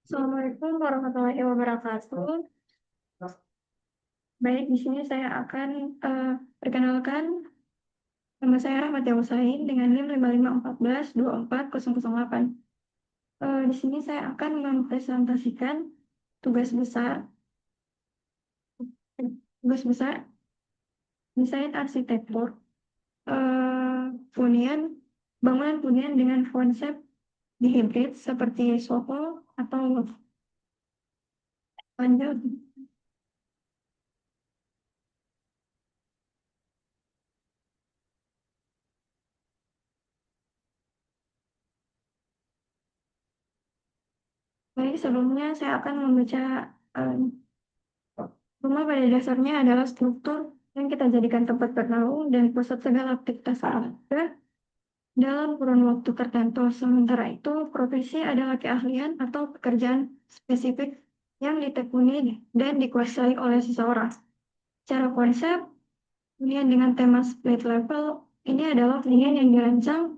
Assalamualaikum warahmatullahi wabarakatuh. Baik, di sini saya akan perkenalkan. Nama saya Rahmat Husain dengan NIM 5514240008. Di sini saya akan mempresentasikan tugas besar tugas besar desain arsitektur hunian bangunan hunian dengan konsep dihibrid seperti Soho atau lanjut. Baik, sebelumnya saya akan membaca. eh, Rumah pada dasarnya adalah struktur yang kita jadikan tempat bernaung dan pusat segala aktivitas keluarga dalam kurun waktu tertentu. Sementara itu, profesi adalah keahlian atau pekerjaan spesifik yang ditekuni dan dikuasai oleh seseorang. Secara konsep, hunian dengan tema split level ini adalah hunian yang dirancang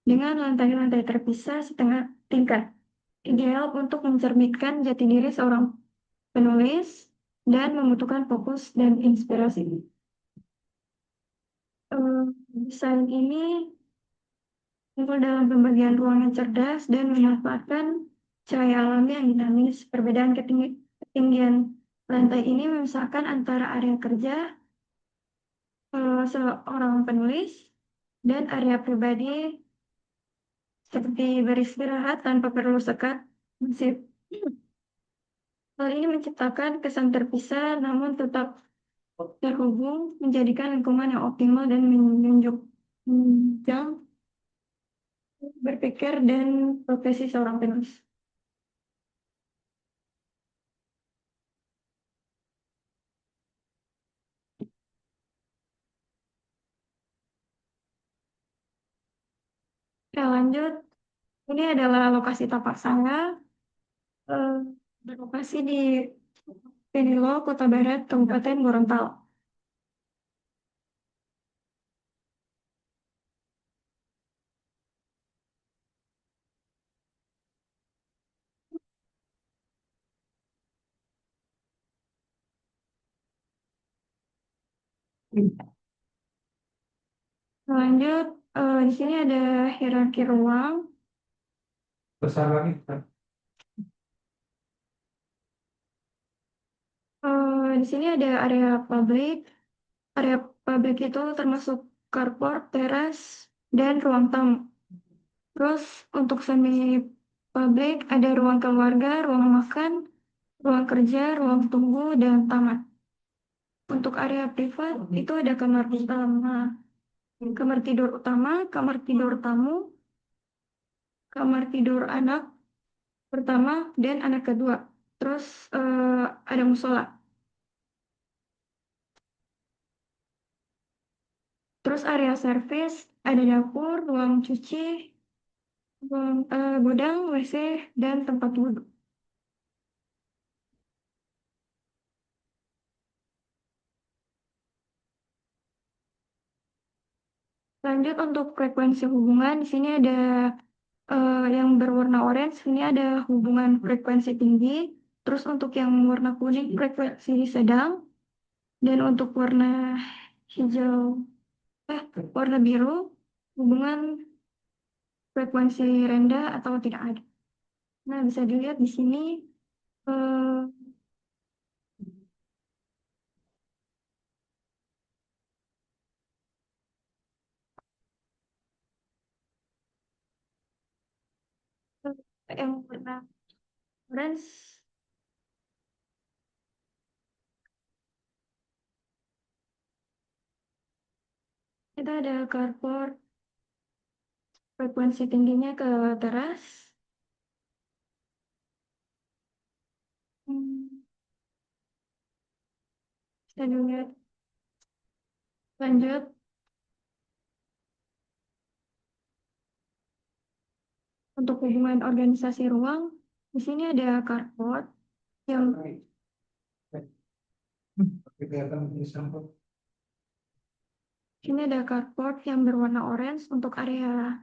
dengan lantai-lantai terpisah setengah tingkat, ideal untuk mencerminkan jati diri seorang penulis dan membutuhkan fokus dan inspirasi. Desain ini muncul dalam pembagian ruang yang cerdas dan memanfaatkan cahaya alami yang dinamis. Perbedaan ketinggian lantai ini memisahkan antara area kerja seorang penulis dan area pribadi seperti beristirahat tanpa perlu sekat musik. Hal ini menciptakan kesan terpisah namun tetap terhubung, menjadikan lingkungan yang optimal dan menunjang berpikir dan profesi seorang penulis. Oke, lanjut. Ini adalah lokasi tapak saya, eh, berlokasi di Penilo, Kota Barat, Kabupaten Gorontalo. Lanjut, di sini ada hierarki ruang. Besar lagi. Di sini ada area publik. Area publik itu termasuk carport, teras, dan ruang tamu. Terus untuk semi publik ada ruang keluarga, ruang makan, ruang kerja, ruang tunggu, dan taman. Untuk area privat itu ada kamar utama, kamar tidur tamu, kamar tidur anak pertama dan anak kedua. Terus ada musola. Terus area servis, ada dapur, ruang cuci, gudang, WC, dan tempat wudhu. Lanjut untuk frekuensi hubungan, di sini ada yang berwarna orange, ini ada hubungan frekuensi tinggi. Terus untuk yang warna kuning frekuensi sedang, dan untuk hijau, warna biru hubungan frekuensi rendah atau tidak ada. Nah, bisa dilihat di sini eh, yang warna orange itu ada carport frekuensi tingginya ke teras. Hmm, Bisa dilihat. Lanjut untuk hubungan organisasi ruang, di sini ada carport yang ini ada carport yang berwarna orange untuk area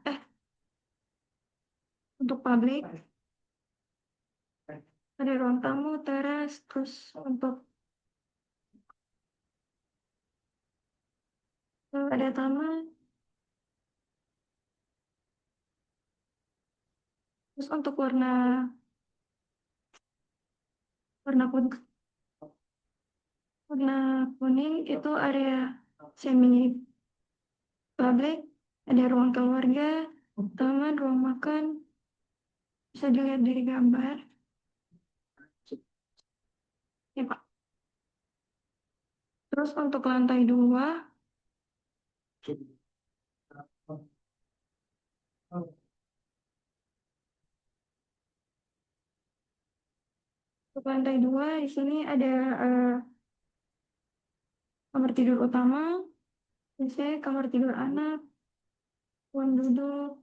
Untuk publik ada ruang tamu, teras, terus untuk ada taman, terus untuk warna warna kun- warna kuning itu area semi publik, ada ruang keluarga, taman, ruang makan, bisa dilihat dari gambar. Ya, Pak. Terus untuk lantai 2, di sini ada kamar tidur utama, biasanya kamar tidur anak, ruang duduk,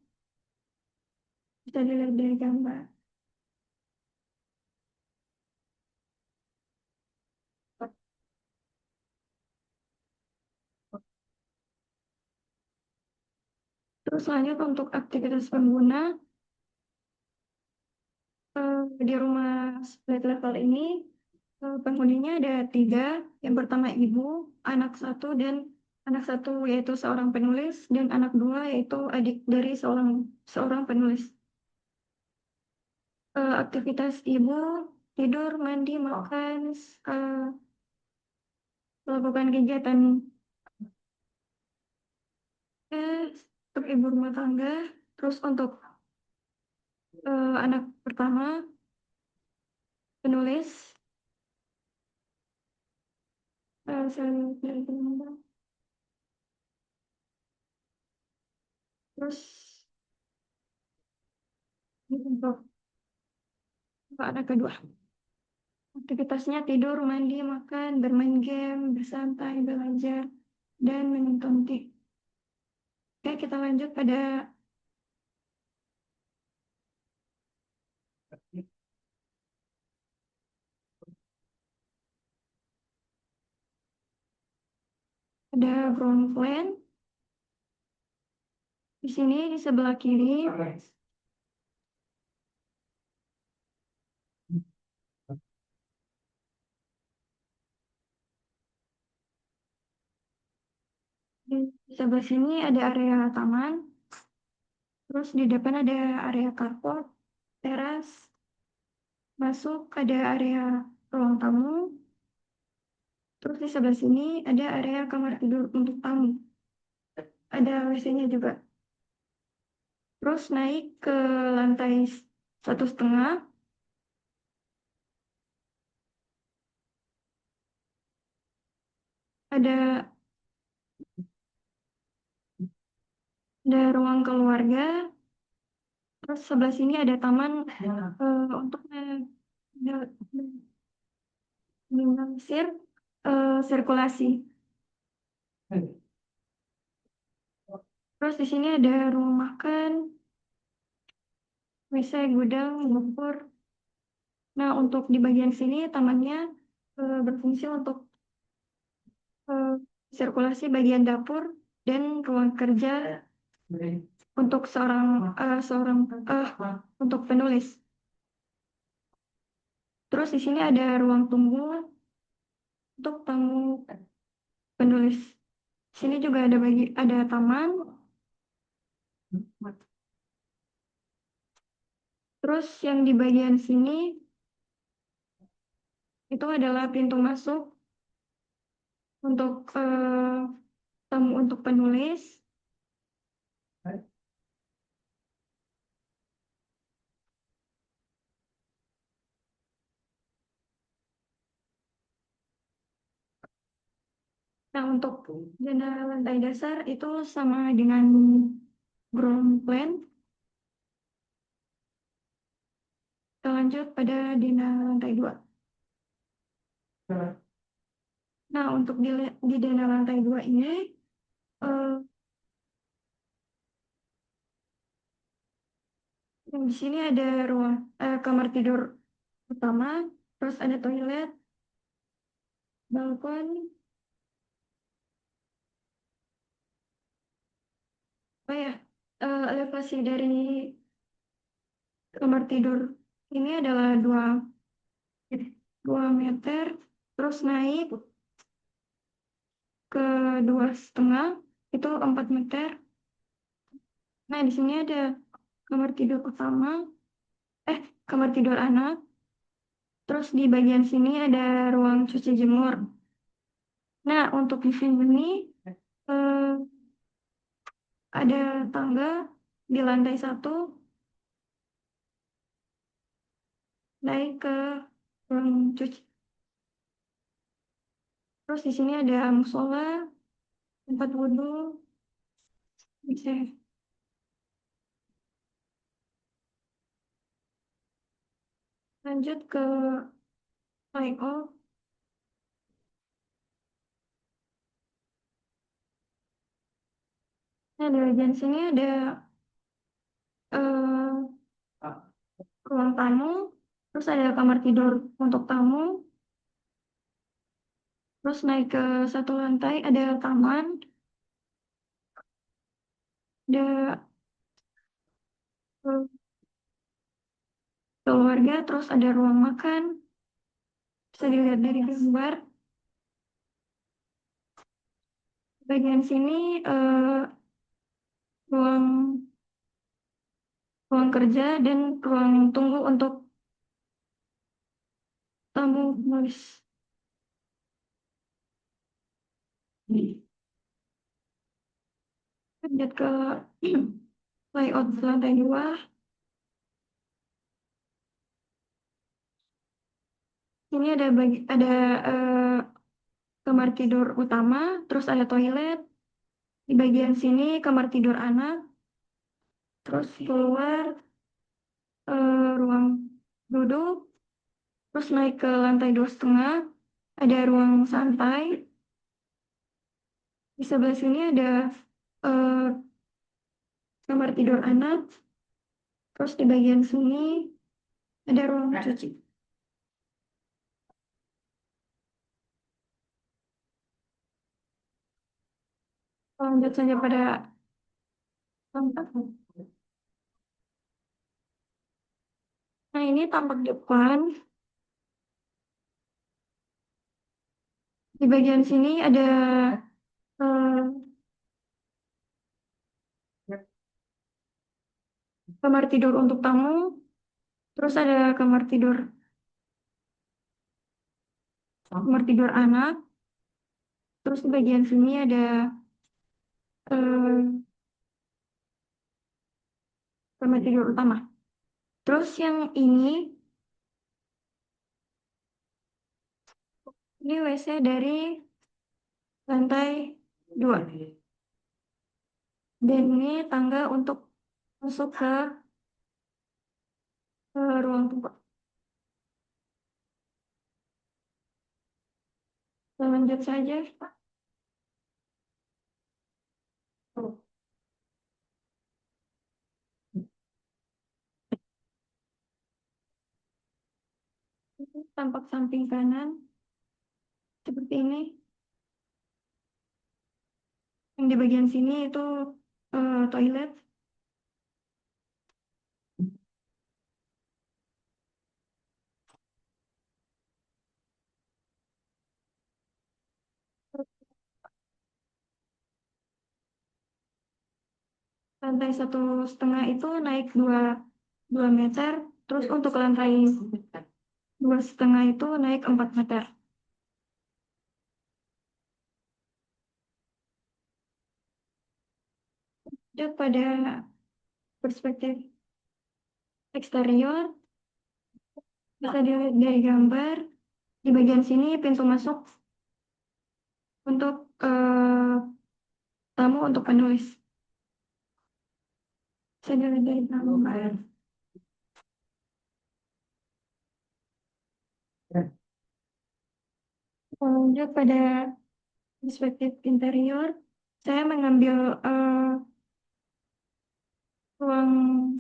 bisa dilihat dari gambar. Terus lanjut untuk aktivitas pengguna, di rumah split level ini penghuninya ada 3. Yang pertama ibu, anak 1, dan anak 1 yaitu seorang penulis, dan anak 2 yaitu adik dari seorang penulis. Aktivitas ibu tidur, mandi, makan, eh, melakukan kegiatan untuk ibu rumah tangga. Terus untuk anak pertama penulis, terus untuk anak kedua aktivitasnya tidur, mandi, makan, bermain game, bersantai, belajar, dan menonton TV. Oke, kita lanjut pada ground plan. Di sini di sebelah kiri di sebelah sini ada area taman. Terus di depan ada area carport, teras. Masuk ada area ruang tamu. Terus di sebelah sini ada area kamar tidur untuk tamu. Ada WC-nya juga. Terus naik ke lantai 1,5. Ada ruang keluarga. Terus sebelah sini ada taman untuk meminimalisir sirkulasi. Terus di sini ada ruang makan, WC, gudang, dapur. Nah, untuk di bagian sini tamannya berfungsi untuk eh, sirkulasi bagian dapur dan ruang kerja untuk untuk penulis. Terus di sini ada ruang tunggu untuk tamu penulis. Sini juga ada taman. Terus yang di bagian sini itu adalah pintu masuk untuk tamu untuk penulis. Nah, untuk jendela lantai dasar itu sama dengan ground plan. Kita lanjut pada jendela lantai 2. Nah, untuk di jendela lantai 2 ini eh, yang di sini ada ruang kamar tidur utama, terus ada toilet, balkon, elevasi dari kamar tidur ini adalah 2 meter, terus naik ke 2,5 itu 4 meter. Nah, di sini ada kamar tidur utama, kamar tidur anak. Terus di bagian sini ada ruang cuci jemur. Nah, untuk di sini eh, ada tangga di lantai 1 naik ke ruang cuci. Terus di sini ada musola, tempat wudhu, bisa lanjut ke layout. Nah, di bagian sini ada eh, ruang tamu, terus ada kamar tidur untuk tamu, terus naik ke 1 lantai ada taman, ada eh, keluarga, terus ada ruang makan, bisa dilihat dari gambar. Bagian sini ruang ruang kerja dan ruang tunggu untuk tamu nulis. Lanjut ke layout lantai 2. Ini ada eh, kamar tidur utama, terus ada toilet. Di bagian sini kamar tidur anak, terus keluar ruang duduk, terus naik ke lantai 2,5, ada ruang santai. Di sebelah sini ada eh, kamar tidur anak, terus di bagian sini ada ruang cuci. Lanjut saja pada tampak. Nah, ini tampak depan. Di bagian sini ada eh, kamar tidur untuk tamu, terus ada kamar tidur anak, terus di bagian sini ada eh, kamar tidur utama. Terus yang ini WC dari lantai 2. Dan ini tangga untuk masuk ke ruang tempat. Kita lanjut saja. Ini tampak samping kanan seperti ini. Yang di bagian sini itu toilet. Lantai 1,5 itu naik 2 meter. Terus untuk lantai 2,5 itu naik 4 meter. Lanjut pada perspektif eksterior, bisa dilihat dari gambar. Di bagian sini pintu masuk untuk tamu untuk penulis. Bisa dilihat dari gambar. Lanjut pada perspektif interior, saya mengambil ruang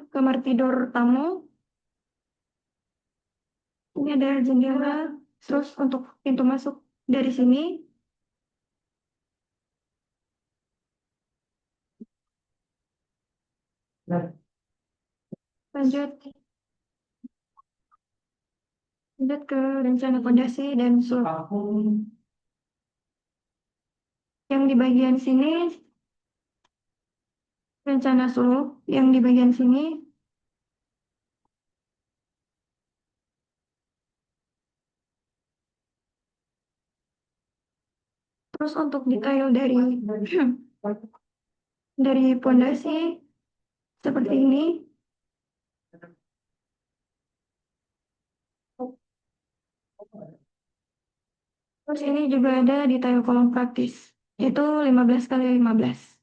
kamar tidur tamu. Ini ada jendela, terus untuk pintu masuk dari sini. Lanjut ke rencana pondasi dan suluk. Yang di bagian sini, rencana suluk yang di bagian sini. Terus untuk detail dari pondasi seperti ini. Terus ini juga ada detail kolom praktis. Itu 15 kali 15.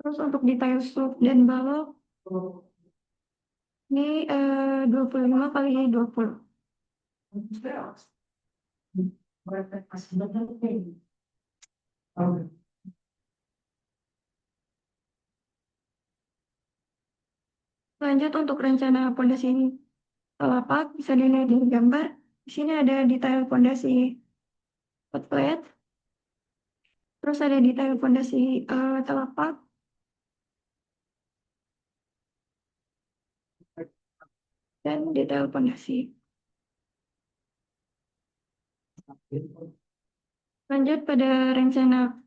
Terus untuk detail suluk dan balok ini 25 kali 20. Lanjut untuk rencana pondasi telapak bisa dilihat di gambar. Di sini ada detail pondasi hot plate. Terus ada detail pondasi telapak. Dan detail pondasi. Lanjut pada rencana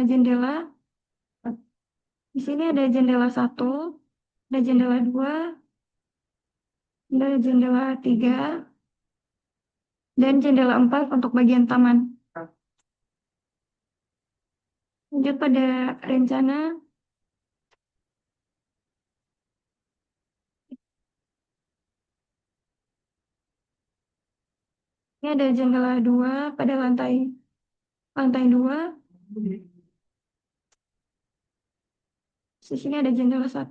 jendela. Di sini ada jendela 1, ada jendela 2, ada jendela 3, dan jendela 4 untuk bagian taman. Lanjut pada rencana ini ada jendela 2 pada lantai 2. Di sini ada jendela 1.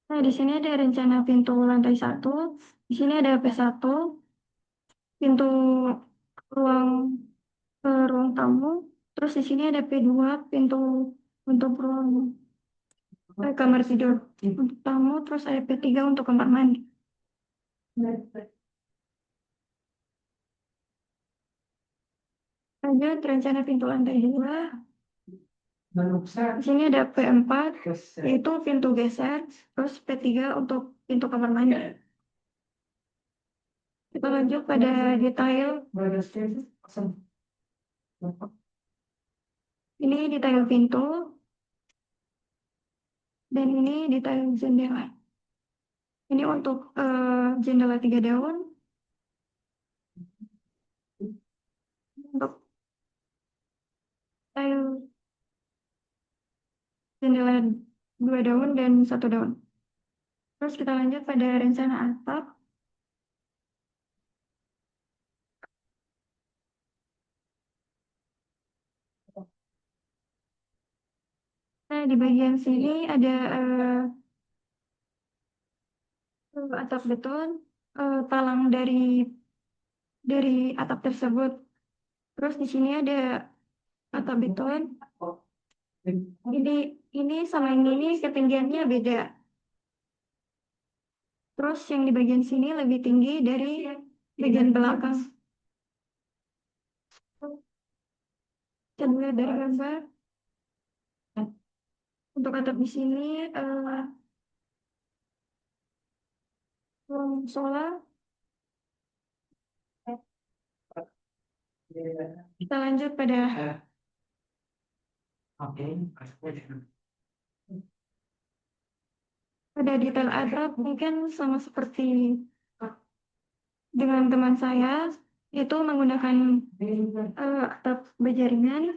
Nah, di sini ada rencana pintu lantai 1. Di sini ada P1, pintu ruang ruang tamu. Terus di sini ada P2, pintu untuk ruang kamar tidur untuk tamu. Terus ada P3 untuk kamar mandi. Lanjut rencana pintu lantai 2. Di sini ada P4, yaitu pintu geser. Terus P3 untuk pintu kamar mandi. Kita lanjut pada detail. Ini detail pintu. Dan ini detail jendela. Ini untuk jendela 3 daun. Untuk detail jendela 2 daun dan 1 daun. Terus kita lanjut pada rencana atap. Nah, di bagian sini ada atap beton, talang dari atap tersebut. Terus di sini ada atap beton. Ini sama yang ini ketinggiannya beda. Terus yang di bagian sini lebih tinggi dari bagian belakang. Kita lihat dari gambar. Untuk atap di sini ruang solar. Kita lanjut pada detail atap. Mungkin sama seperti dengan teman saya, itu menggunakan atap berjaringan.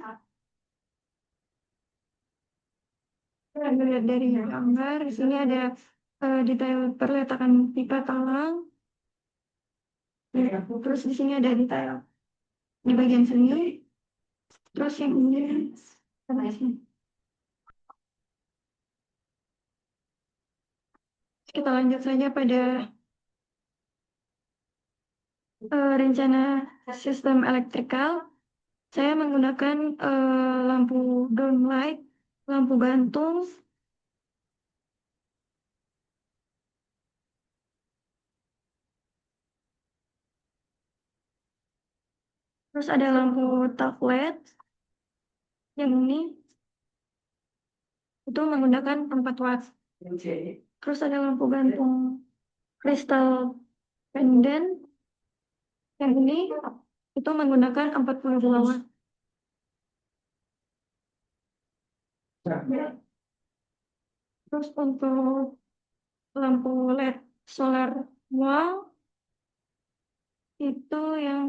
Kita lihat dari gambar. Di sini ada detail perletakan pipa talang. Terus di sini ada detail di bagian sini. Terus yang ini sama sini. Kita lanjut saja pada rencana sistem elektrikal, saya menggunakan lampu downlight, lampu gantung, terus ada lampu tap LED yang ini itu menggunakan 4 watt. Terus ada lampu gantung kristal pendant yang ini itu menggunakan 42 watt. Terus untuk lampu LED solar wall itu yang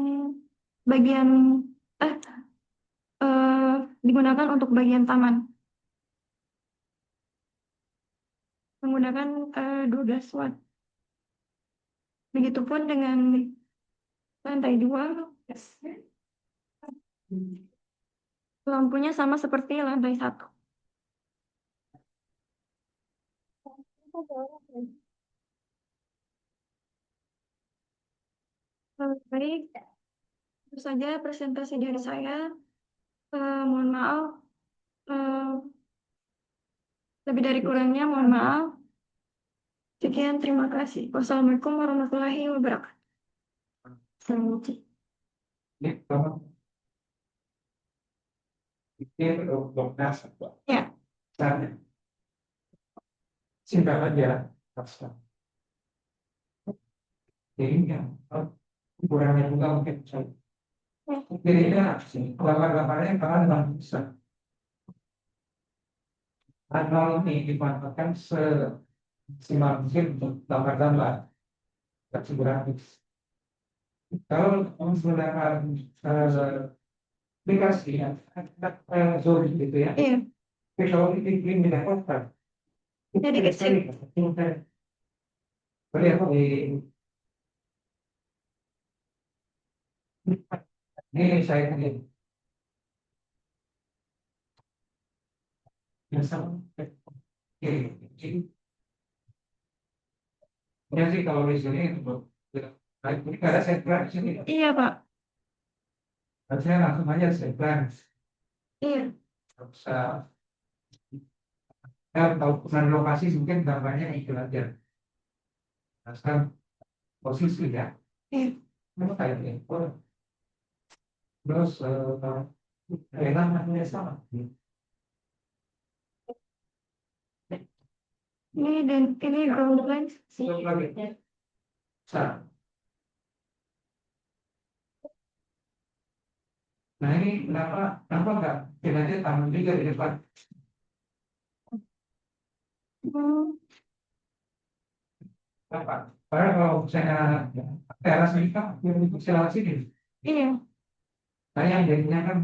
bagian eh, digunakan untuk bagian taman menggunakan 12 watt. Begitupun dengan lantai 2, lampunya sama seperti lantai 1. Baik, itu saja presentasi dari saya. Mohon maaf, eh, lebih dari kurangnya mohon maaf. Sekian, terima kasih. Wassalamualaikum warahmatullahi wabarakatuh. Ini kamu pikir untuk NASA, Pak. Ya, Misalnya, singkat aja, NASA. Jadi yang kurangnya juga mungkin saya. Jadinya gambar-gambarnya karena nggak bisa. Anal ini dimanfaatkan semaksimal mungkin untuk gambar-gambar versi grafis. Kalau menggunakan aplikasi yang Zoom gitu ya, iya. tapi kalau ini didapatkan, Jadi kecil. boleh apa ini saya tadi yang sama. Jadi ya sih kalau di sini untuk ini ada saya plan di sini, Iya, Pak. saya langsung aja saya plan. Iya. Bisa ya tahu pesan lokasi mungkin gambarnya itu aja. Nah, sekarang posisi ya, Iya. apa kayak itu. Terus namanya sama. Ini dan ini ground plan. Satu lagi. Sa- Nah ini kenapa nggak kita taman juga di depan? Hmm, Apa? Karena kalau saya teras ini kan yang di lewat sini. iya. Nah yang jadinya kan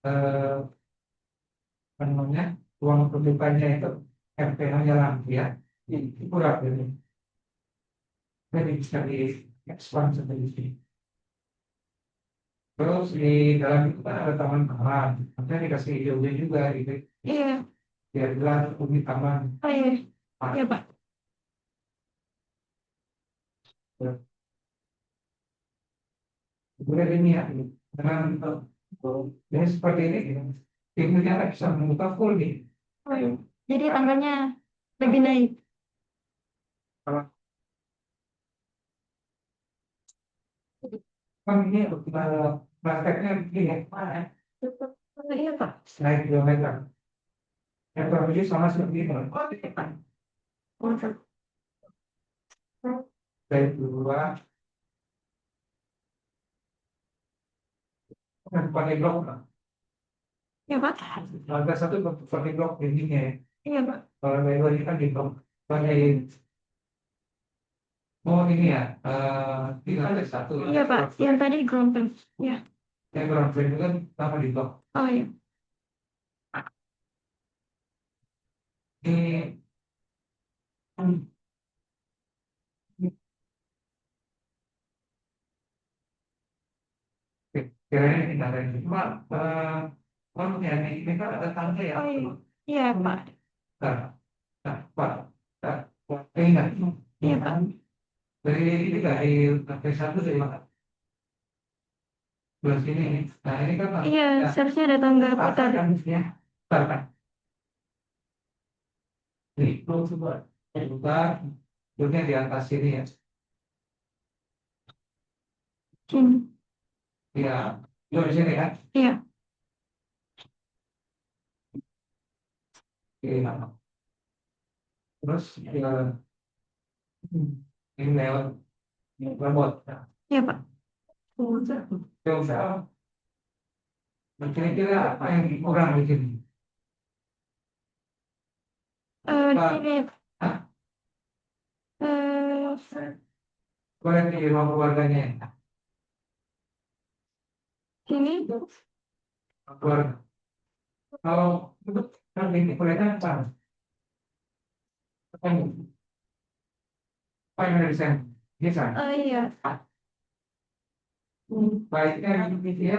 apa namanya ruang terbukanya itu RPH-nya lampu ya. Itu kurang ini. Jadi bisa di expand seperti ini. Terus di dalam itu kan ada taman taman. Nanti dikasih hijaunya juga gitu. Iya. Biar jelas di taman. Oh iya. Nah, Iya, Pak. kemudian ini ya, dengan jadi seperti ini, pintunya nggak bisa membuka full nih. Oh iya. Jadi tangganya lebih naik. Kalau kan ini prakteknya begini, mana? Oh, iya, Pak. Naik kilometer. Yang kurang lebih sama seperti ini. Dari dua, kan pakai blok. Iya, Pak. Lantai satu pakai blok dindingnya ya. Iya, Pak. Kalau dari dua ini kan di blok. Pakai oh ini ya, tinggal ada satu. Iya, Pak. Yang tadi ground plan. Iya. Yang kurang lebih itu kan sama di blok. Oh iya. Ini kira-kira ini ada yang cuma kalau ya ini kan ada tangga ya. Oh iya. Iya, Pak. Nah, nah, Pak, nah, ingat, Iya, Pak. dari ini dari lantai satu dari mana? Belah sini nih. Nah ini kan Iya, ya, seharusnya ada tangga putar. kan ya. Putar kan. Nih, putar. Duduknya di atas sini ya. Sini. Iya. Duduk di sini kan. Iya. Iya. Terus ini lewat robot. Iya, Pak. Coba. Kira-kira apa yang kurang di sini? Di Pak, sini. ah, Eh, boleh di ruang keluarganya. sini. Keluarga. Kalau untuk kan ini kuliahnya apa? Apa yang ada di sana? Bisa. Iya. Baiknya di dia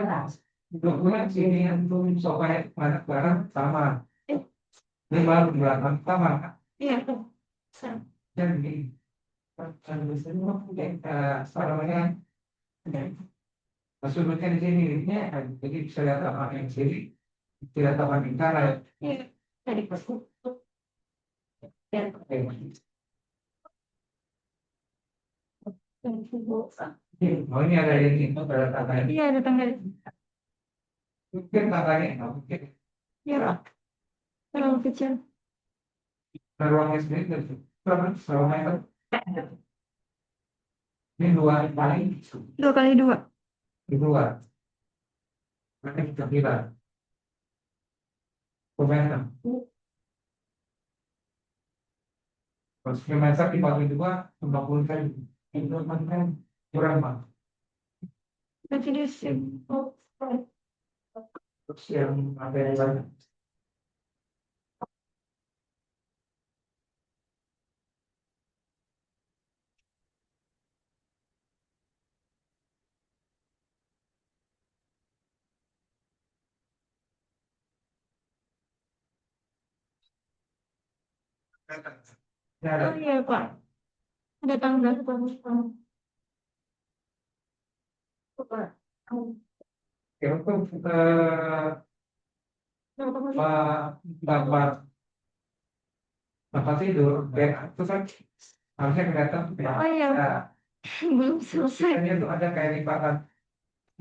dokumen sini yang belum soalnya banyak barang sama. Eh, Ini baru di belakang sama. Iya. Jadi namanya sudutnya di sini ya, jadi bisa lihat apa yang sini, tidak tahu yang kanan. Iya. Tadi pas. Oh ini ada yang ini pada tangannya. Iya, ada tangga. Mungkin tangannya, mungkin Iya, Pak. Terlalu kecil. ruangnya sendiri berapa meter? Ini dua kali 2 kali 2. di luar. Nanti kita kira meter. Terus meter dibagi dua 50 kali. Itu kan kurang mah. Berarti dia sim. Terus yang ada yang lain. Ini ada Oh iya, Pak. Ada tangga. ya, untuk gambar tempat tidur, bed itu kan harusnya kelihatan ya. Oh iya, Nah, belum selesai. ini tuh ada kayak lipatan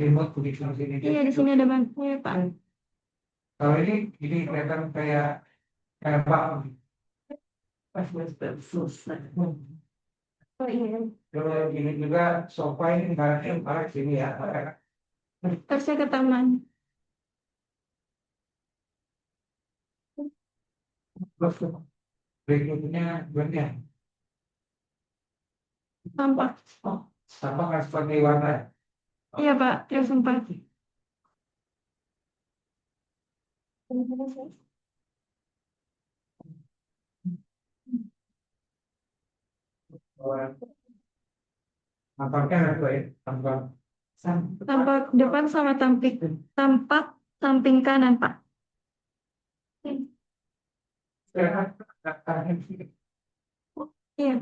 remote begitu di sini. Iya, di sini ada bangkunya, Pak. Kalau ini kelihatan kayak kayak bang. Oh iya. Kalau ini juga sofa ini ibaratnya ibarat sini ya. Harusnya ke taman. Terus berikutnya berikutnya Tampak. sama kan seperti warna. Iya, Pak. Ya, sumpah. Nampaknya ada ya, tampak. Tampak depan sama tampak samping kanan, Pak. Iya.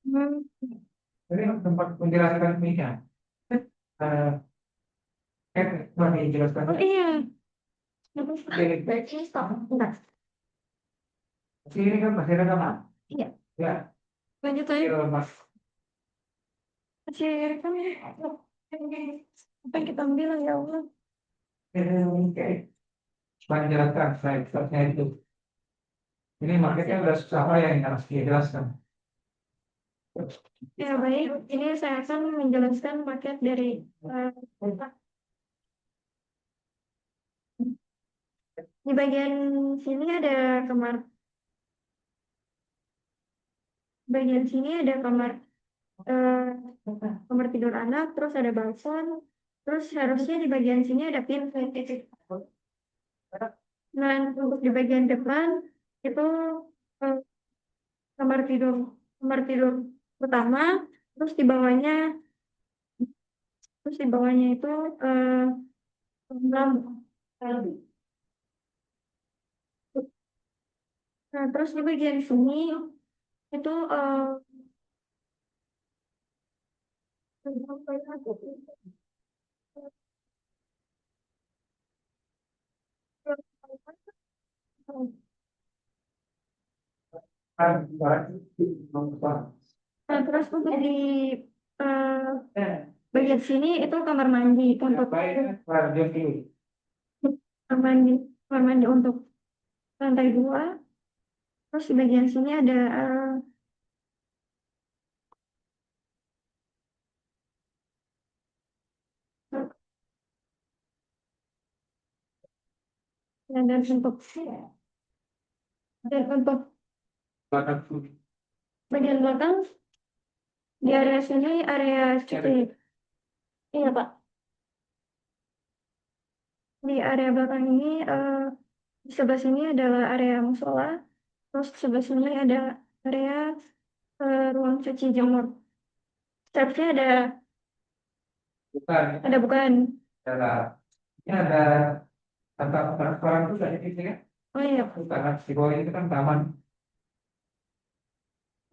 Hmm. Ini tempat menjelaskan minyak. Eh, Mari jelaskan. Oh iya. Oke, Stop. Bentar. ini kan masih ada kamar. Iya. Ya, Lanjut aja. Mas. Masih rekam ya. Apa yang kita ambil ya Allah. Oke, menjelaskan slide-nya itu. Ini makanya udah susah apa yang harus dijelaskan. Ya baik, ini saya akan menjelaskan paket dari di bagian sini ada kamar. Bagian sini ada eh, kamar tidur anak, terus ada balkon, terus harusnya di bagian sini ada pintu. Nah, untuk di bagian depan itu eh, kamar tidur kamar tidur utama, terus di bawahnya itu lampu. Nah, terus di bagian sini itu Nah, terus untuk di bagian sini itu kamar mandi untuk kamar mandi untuk lantai 2. Terus di bagian sini ada dan untuk bagian belakang di area sini area cuci. Iya Pak. Di area belakang ini di sebelah sini adalah area musola. Terus di sebelah sini ada area ruang cuci jemur. Stepnya ada bukan? Ini ada tempat transparan juga di sini kan. Oh iya. Karena di bawah ini kan taman.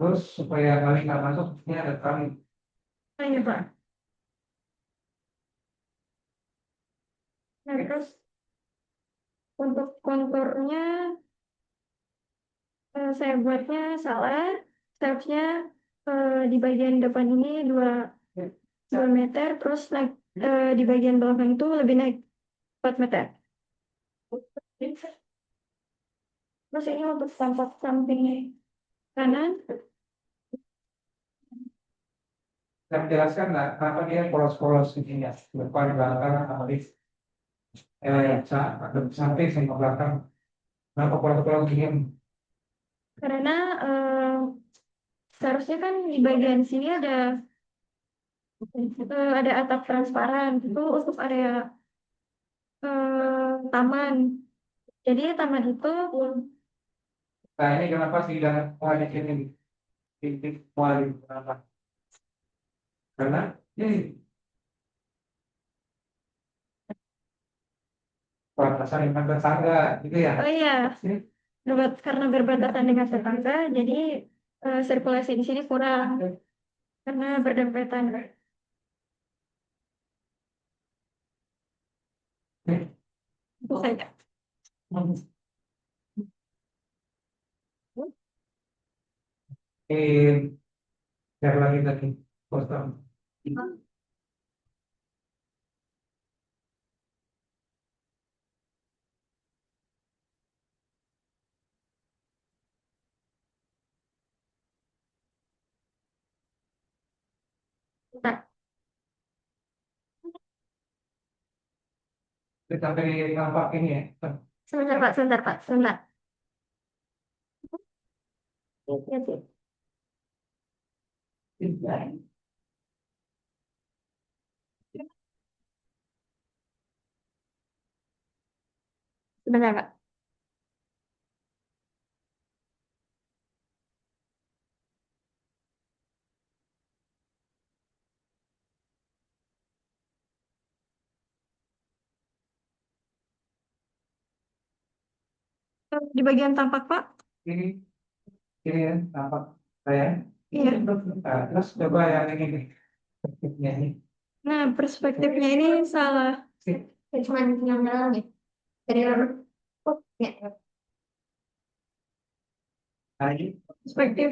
Terus supaya kali nggak masuk, ini ada kali. Oh iya Pak. Nah, terus untuk konturnya saya buatnya salah. Stepnya di bagian depan ini 2 meter, terus naik di bagian belakang itu lebih naik 4 meter. Terus ini untuk tampak samping kanan. Saya menjelaskan nggak kenapa dia polos-polos ini ya, depan belakang habis samping sama belakang. Kenapa polos-polos gini? Karena seharusnya kan di bagian sini ada atap transparan itu untuk area taman. Jadi taman itu Nah ini kenapa sih dan wajib ini titik wali kenapa? Karena ini batasan dengan tetangga gitu ya. oh iya, Ini karena berbatasan dengan tetangga, jadi sirkulasi di sini kurang karena berdempetan. Itu saja. biar lagi tadi kosong. Nah, Sampai nampak ini ya. sebentar Pak, sebentar Pak, sebentar. Ya, sih. Sebentar Pak. Di bagian tampak Pak? Ini ya, nampak saya. Iya. Nah, terus coba yang ini nih. Perspektifnya ini. Nah, perspektifnya ini salah. Cuma yang dalam nih. Dari oh, ya. Nah, ini Perspektif.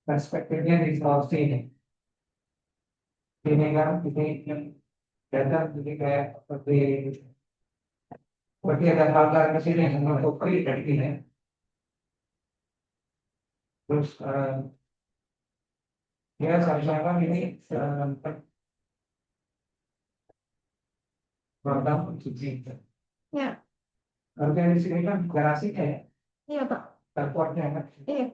perspektifnya di Sulawesi ini. Ini kan ini yang datang jadi kayak seperti ada pagar ke sini menutup dari ini. Terus ya sama-sama ini program cuci. Ya, Harusnya di sini kan garasinya ya, iya Pak. carportnya kan. Iya.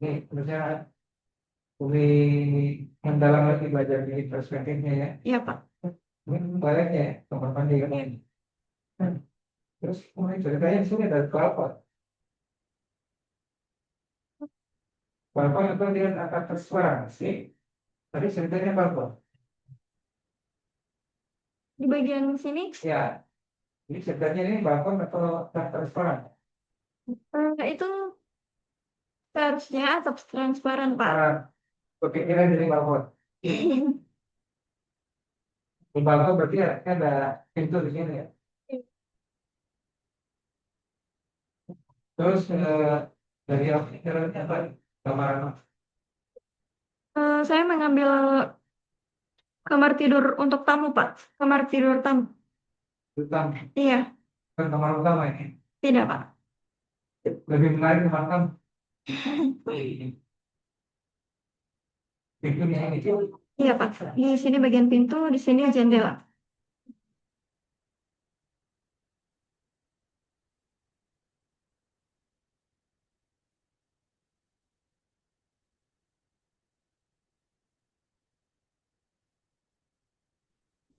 Ini terusnya lebih mendalam lagi belajar di perspektifnya ya. Iya Pak. Ini baliknya ya, kamar mandi kan. Iya. Terus mulai ceritanya di sini ada balkon. Balkon itu dia akan tersuara sih. Tadi ceritanya balkon. Di bagian sini Ya, ini ceritanya ini balkon atau transparan. itu Seharusnya atap transparan, Pak. Kepikiran dari balkon. Di balkon berarti ada pintu di sini ya. Terus dari apa kamar Saya mengambil kamar tidur untuk tamu, Pak. Kamar tidur tamu. utama, Iya, kan kamar utama ini. tidak, Pak. Lebih menarik kamar tamu. Pintu di sini. Iya, Pak. Di sini bagian pintu, di sini jendela.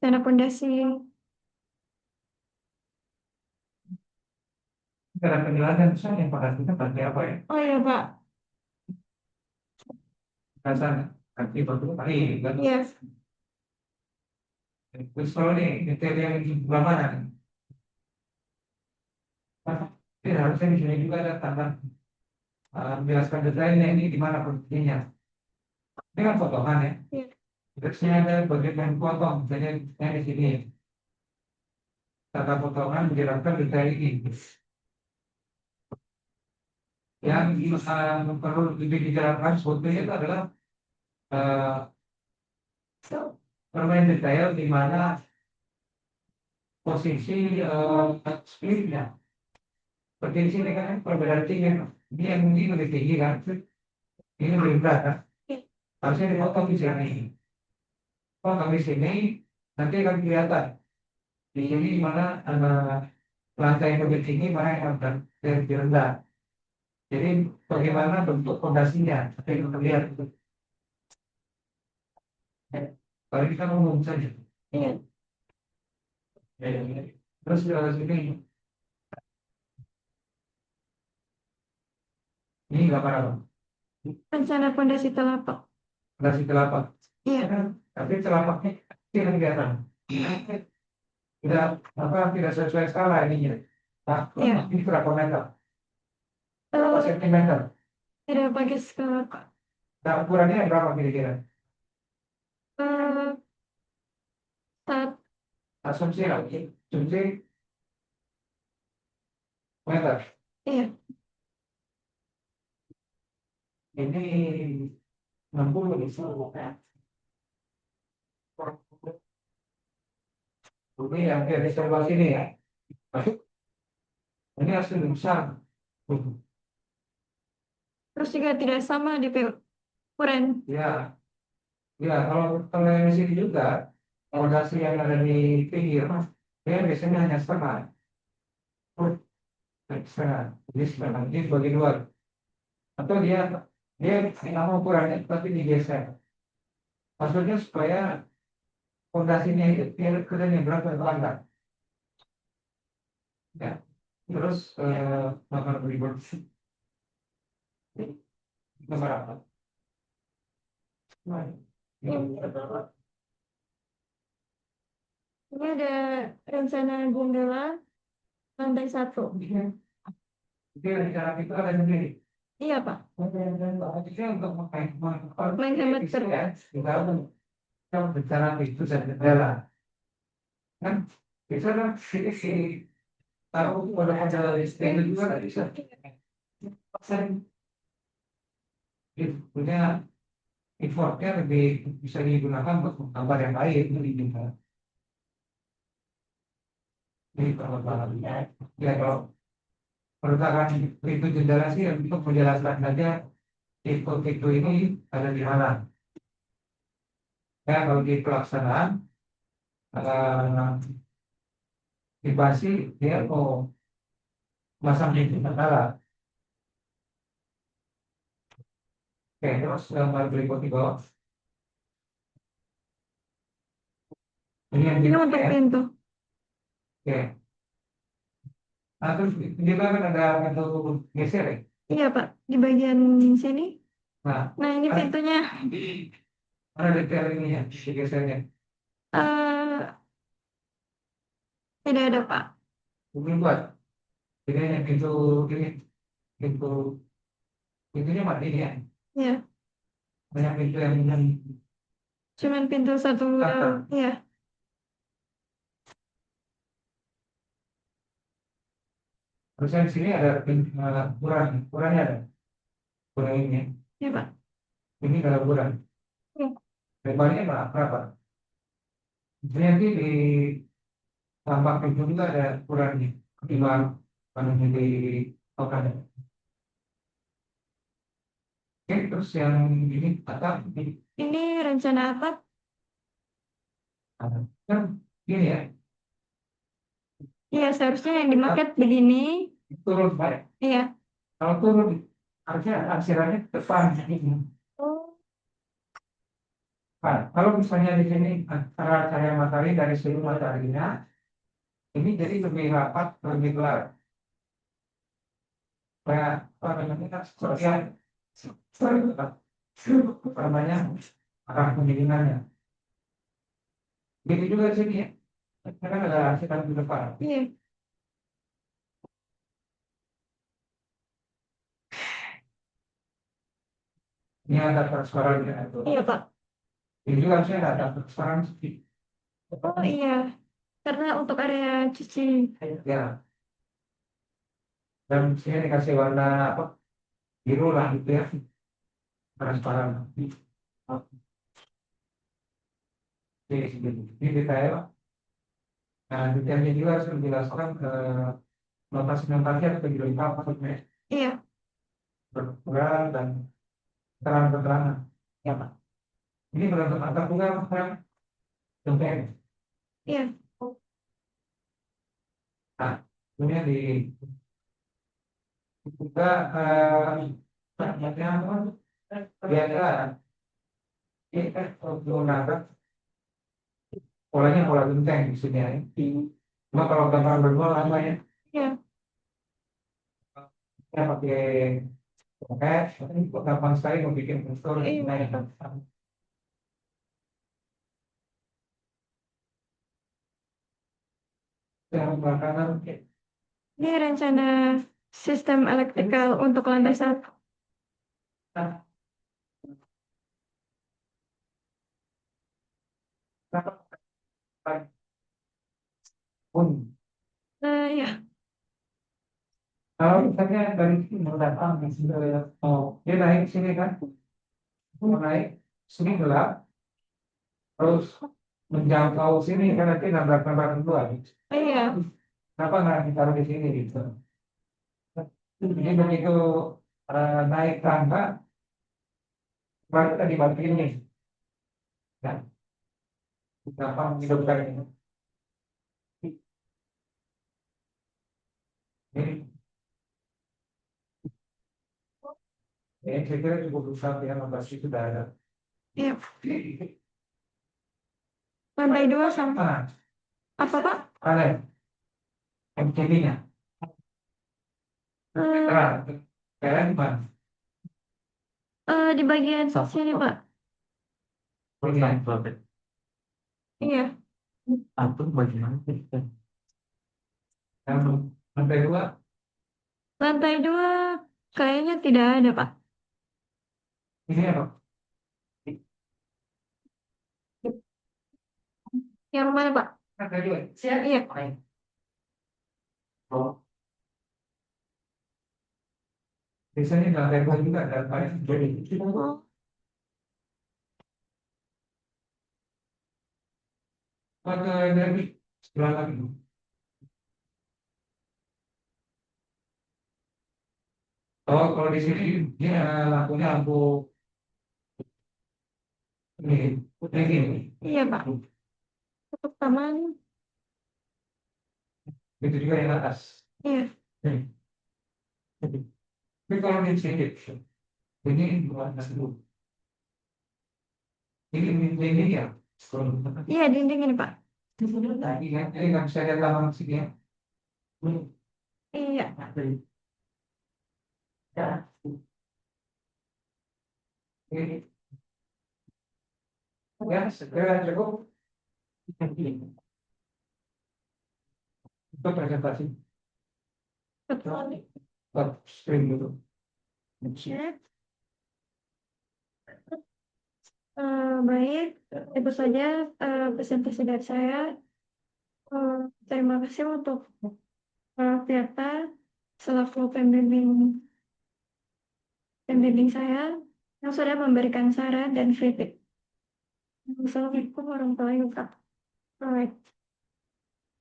Tanah pondasi. Cara penjelasan saya yang pada kita pakai apa ya? Oh iya, Pak. Dasar kaki batu tadi kan. Iya. Terus kalau ini kriteria yang di sebelah mana? Jadi harusnya di sini juga ada tanda menjelaskan detailnya ini di mana posisinya. Ini kan potongan ya. Iya. Terusnya ada bagian yang potong, misalnya yang di sini. Tata potongan menjelaskan detail ini. Yang perlu lebih dijelaskan sebetulnya itu adalah eh, permain detail di mana posisi splitnya. Seperti di sini kan perbedaan tinggi. Ini yang ini lebih tinggi kan, ini lebih berat kan. Harusnya dipotong di sini. Potong di sini, nanti akan kelihatan. Di sini di mana lantai yang lebih tinggi, mana yang lebih rendah. Jadi bagaimana bentuk fondasinya, yang terlihat. Kalau kita ngomong saja. Iya. Terus sini, ini gambar apa? Rencana pondasi telapak. Fondasi telapak. Iya. Tapi telapaknya tidak kelihatan. Tidak tidak sesuai skala ininya. Nah, Iya. ini berapa meter? Eh, Berapa sentimeter? Tidak pakai skala, Pak. Nah, ukurannya berapa kira-kira? Eh, Saat Asumsi lagi. Asumsi meter. iya. Ini 60 bisa. Ini yang dari sebelah sini ya. Ini asli besar. Terus juga tidak sama di ukuran. Ya, ya kalau yang di sini juga fondasi yang ada di pinggir, dia biasanya hanya setengah. Oh, setengah. Jadi setengah. Ini bagian luar. Atau dia dia sama ukurannya tapi digeser. Maksudnya supaya fondasinya itu dia kerjanya berapa langkah. Ya. Terus nomor berikut nomor apa? Nah, Ini ada rencana jendela lantai 1. Itu yang cara itu ada sendiri. Iya, Pak. Itu untuk Menghemat ya. Kita bicara itu dan jendela. Kan bisa kan si taruh pada listrik itu juga nggak bisa. Pasang itu punya effortnya lebih bisa digunakan untuk gambar yang lain lebih juga. Jadi kalau ya kalau perletakan pintu jendela sih untuk menjelaskan saja pintu-pintu ini ada di mana. Ya kalau di pelaksanaan eh, di Basi dia mau masang pintu jendela. Oke, terus gambar berikut di bawah. Ini yang Ini pintu untuk ya. pintu. Oke. Nah, terus juga kan ada pintu geser ya. Iya, Pak. Di bagian sini. Nah, Nah, ini pintunya mana detail ini ya, si gesernya. eh tidak ada, Pak. Mungkin buat. Jadi hanya pintu ini, pintu Pintunya mati ya. Ya, Banyak pintu yang cuman pintu satu Tata. ya. Terusnya di sini ada ukurannya ada. Ukuran ini. Ya, Pak. Ini adalah ukuran. Ya. Lebarnya berapa? Jadi nanti di tampak pintu juga ada ukurannya. Ketimbang kalau di token. Oke, terus yang ini atap ini Ini rencana atap. kan gini ya, Iya, seharusnya yang dimaket begini. turun Pak. Iya. Kalau turun harusnya aksirannya ke depan. Oh, Nah, kalau misalnya di sini antara cahaya matahari dari seluruh mataharinya, ini jadi lebih rapat, lebih gelap. Kayak apa namanya? Seperti apa namanya? Arah pemikirannya. Begitu juga di sini ya. Karena kan ada asiran di depan. iya. Ini ada transparan ya. Iya, Pak. Ini juga harusnya ada transparansi. Oh, iya. Karena untuk area cuci. Ya, dan sini dikasih warna apa? Biru lah gitu ya. Transparan. Ini detail. Nah, detailnya juga harus menjelaskan ke notasi-notasi atau di apa maksudnya Iya. berkurang dan keterangan-keterangan. Ya, Pak. Ini berdasarkan antar juga sekarang contohnya. Iya. Nah, kemudian di juga macam apa? Biasa ini kan menggunakan polanya pola genteng di sini ya. Cuma kalau gambar berdua lama ya, Iya. kita pakai ini gampang sekali mau bikin poster Iya. naik. Yang belakangan Ini rencana sistem elektrikal untuk lantai satu. pun Ya. kalau misalnya dari sini mau datang di sini dia naik sini kan, mau naik sini gelap, terus menjangkau sini kan nanti nabrak-nabrak dua. Iya. Kenapa nggak ditaruh di sini gitu? Jadi begitu naik tangga, baru kita dibantuin nih, kan? Gampang menghidupkan ini. Ini, saya kira cukup besar ya, lokasi sudah ada. Iya. Lantai dua sama. Mana? Apa, Pak? Kalian, MCB-nya, Eh, terang. Kalian di mana? di bagian sini, Pak. Bagian. Iya. Atau bagaimana? Yang lantai dua, Lantai dua kayaknya tidak ada, Pak. ini apa? Yang mana, Pak? Lantai dua. Iya. Oh, biasanya di lantai dua juga ada paling jadi. Oh, Maka dari sebelah lagi. Oh, kalau di sini dia lampunya lampu ini gini. iya, Pak. Untuk taman. Itu juga yang atas. Iya. Hmm. Tapi kalau di sini ini bukan dulu. Ini ya. Iya, dinding ini, Pak. Lagi kan, ini nggak bisa lihat lama sini ya. Iya. Ya. Ini ya segera cukup untuk presentasi. Betul. Screen dulu. Oke. Baik, itu saja presentasi dari saya. Terima kasih untuk Tirta selaku pembimbing saya yang sudah memberikan saran dan kritik. Wassalamualaikum warahmatullahi wabarakatuh.